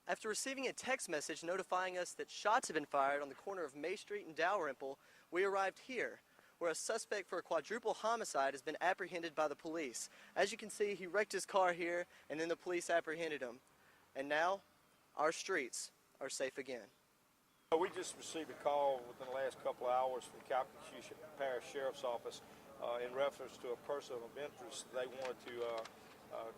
After receiving a text message notifying us that shots have been fired on the corner of May Street and Dalrymple, we arrived here, where a suspect for a quadruple homicide has been apprehended by the police. As you can see, he wrecked his car here, and then the police apprehended him. And now, our streets are safe again. We just received a call within the last couple of hours from Calcasieu Parish Sheriff's Office in reference to a person of interest they wanted to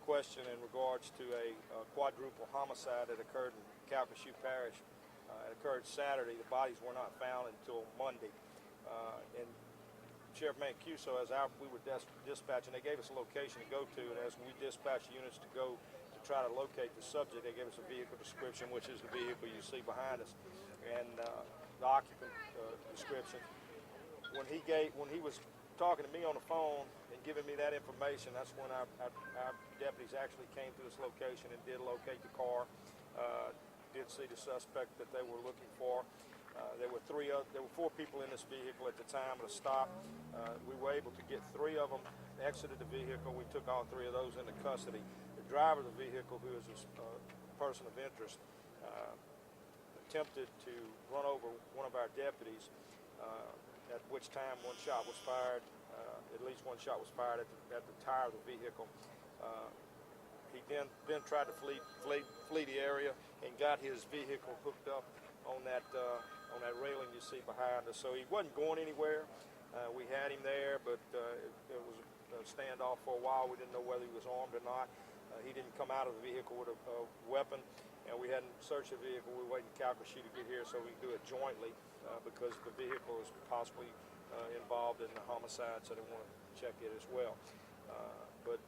question in regards to a quadruple homicide that occurred in Calcasieu Parish. It occurred Saturday. The bodies were not found until Monday. And Sheriff Mancuso, we were dispatching, they gave us a location to go to, and as we dispatched units to go to try to locate the subject, they gave us a vehicle description, which is the vehicle you see behind us, and the occupant description. When he was talking to me on the phone and giving me that information, that's when our deputies actually came to this location and did locate the car. Did see the suspect that they were looking for. There were 4 people in this vehicle at the time of the stop. We were able to get 3 of them exited the vehicle. We took all 3 of those into custody. The driver of the vehicle, who is a person of interest, attempted to run over one of our deputies, at which time one shot was fired. At least one shot was fired at the tire of the vehicle. He then tried to flee the area and got his vehicle hooked up on that railing you see behind us. So he wasn't going anywhere. We had him there, but it was a standoff for a while. We didn't know whether he was armed or not. He didn't come out of the vehicle with a weapon, and we hadn't searched the vehicle. We were waiting for Calcasieu to get here so we could do it jointly because the vehicle is possibly involved in the homicide, so they want to check it as well. But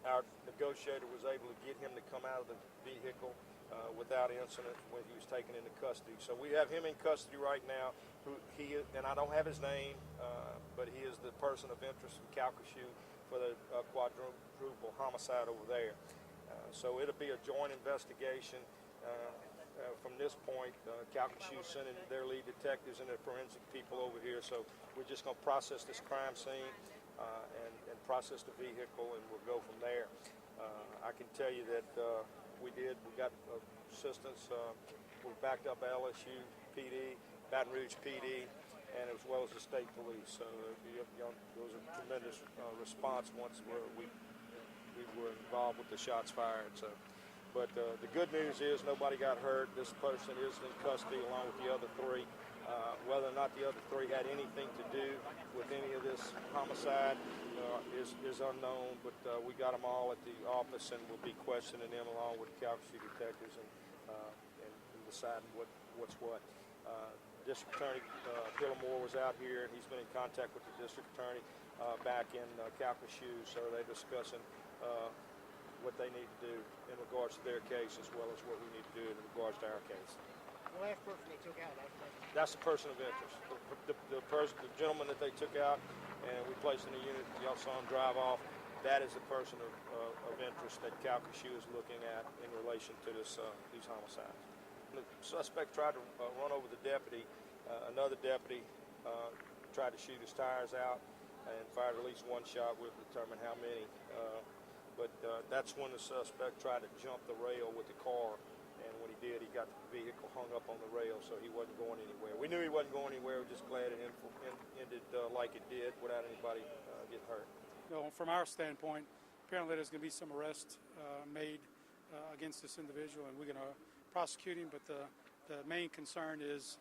our negotiator was able to get him to come out of the vehicle without incident when he was taken into custody. So we have him in custody right now. And I don't have his name, but he is the person of interest from Calcasieu for the quadruple homicide over there. So it'll be a joint investigation. From this point, Calcasieu sending their lead detectives and their forensic people over here. So we're just going to process this crime scene and process the vehicle, and we'll go from there. I can tell you that we got assistance. We backed up LSU PD, Baton Rouge PD, and as well as the state police. So there was a tremendous response once we were involved with the shots fired. So, but the good news is nobody got hurt. This person is in custody along with the other 3. Whether or not the other 3 had anything to do with any of this homicide is unknown, but we got them all at the office, and we'll be questioning them along with the Calcasieu detectives and deciding what's what. District Attorney Pillamore was out here, and he's been in contact with the District Attorney back in Calcasieu, so they're discussing what they need to do in regards to their case as well as what we need to do in regards to our case. The last person they took out, that's the person of interest. The gentleman that they took out and we placed in the unit, y'all saw him drive off, that is the person of interest that Calcasieu is looking at in relation to these homicides. The suspect tried to run over the deputy. Another deputy tried to shoot his tires out and fired at least 1 shot. We'll determine how many. But that's when the suspect tried to jump the rail with the car. And when he did, he got the vehicle hung up on the rail, so he wasn't going anywhere. We knew he wasn't going anywhere. We're just glad it ended like it did without anybody getting hurt. From our standpoint, apparently there's going to be some arrest made against this individual, and we're going to prosecute him. But the main concern is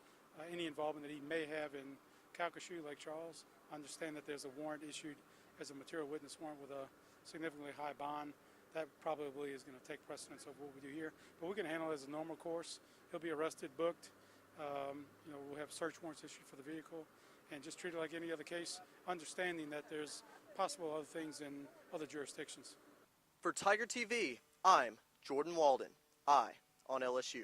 any involvement that he may have in Calcasieu, Lake Charles. I understand that there's a warrant issued as a material witness warrant with a significantly high bond. That probably is going to take precedence of what we do here. But we can handle it as a normal course. He'll be arrested, booked. We'll have search warrants issued for the vehicle and just treat it like any other case, understanding that there's possible other things in other jurisdictions. For Tiger TV, I'm Jordan Walden. Eye on LSU.